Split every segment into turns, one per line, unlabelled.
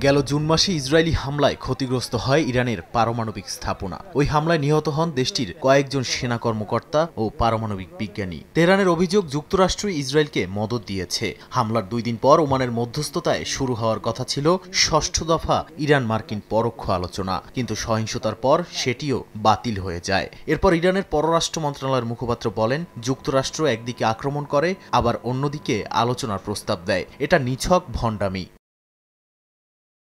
গেল জুন মাসে ইসরায়েলি হামলায় ক্ষতিগ্রস্ত হয় ইরানের পারমাণবিক স্থাপনা। ওই হামলায় নিহত হন দেশটির কয়েকজন সেনা কর্মকর্তা ও পারমাণবিক বিজ্ঞানী। তেহরানের অভিযোগ, যুক্তরাষ্ট্র ইসরায়েলকে মদদ দিয়েছে। হামলার 2 দিন পর ওমানের মধ্যস্থতায় শুরু হওয়ার কথা ছিল 6ষ্ঠ দফা ইরান মার্কিন পরোক্ষ আলোচনা, কিন্তু সহিংসতার পর সেটিও বাতিল হয়ে যায়। এরপর ইরানের পররাষ্ট্র মন্ত্রণালয়ের মুখপাত্র বলেন, যুক্তরাষ্ট্র একদিকে আক্রমণ করে, আবার অন্যদিকে আলোচনার প্রস্তাব দেয়। এটা নিছক ভণ্ডামি।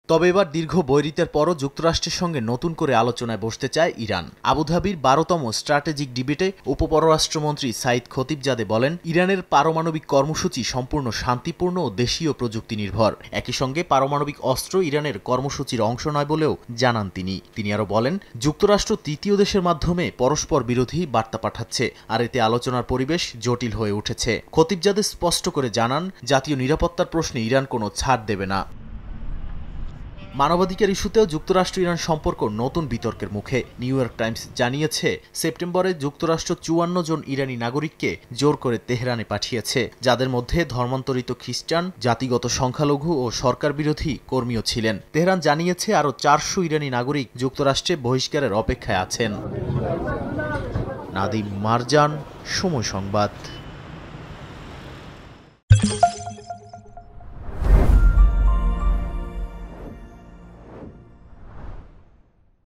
তবে এবার দীর্ঘ বৈরিতার পরও যুক্তরাষ্ট্রের সঙ্গে নতুন করে আলোচনায় বসতে চায় ইরান। আবুধাবির 12তম স্ট্র্যাটেজিক ডিবেটে উপপররাষ্ট্রমন্ত্রী সাইদ খতিবজাদে বলেন, ইরানের পারমাণবিক কর্মসূচি সম্পূর্ণ শান্তিপূর্ণ ও দেশীয় প্রযুক্তি নির্ভর। একই সঙ্গে পারমাণবিক অস্ত্র ইরানের কর্মসূচির অংশ নয় বলেও জানান তিনি আরও বলেন, যুক্তরাষ্ট্র তৃতীয় দেশের মাধ্যমে পরস্পর বিরোধী বার্তা পাঠাচ্ছে, আর এতে আলোচনার পরিবেশ জটিল হয়ে উঠেছে। খতিবজাদে স্পষ্ট করে জানান, জাতীয় নিরাপত্তার প্রশ্নে ইরান কোনো ছাড় দেবে না। মানবাধিকার ইস্যুতেও যুক্তরাষ্ট্র ইরান সম্পর্ক নতুন বিতর্কের মুখে। নিউ ইয়র্ক টাইমস জানিয়েছে, সেপ্টেম্বরে যুক্তরাষ্ট্র 54 জন ইরানি নাগরিককে জোর করে তেহরানে পাঠিয়েছে, যাদের মধ্যে ধর্মান্তরিত খ্রিস্টান, জাতিগত সংখ্যালঘু ও সরকার বিরোধী কর্মীও ছিলেন। তেহরান জানিয়েছে আরও 400 ইরানি নাগরিক যুক্তরাষ্ট্রে বহিষ্কারের অপেক্ষায় আছেন। নাদিম মারজান, সময় সংবাদ।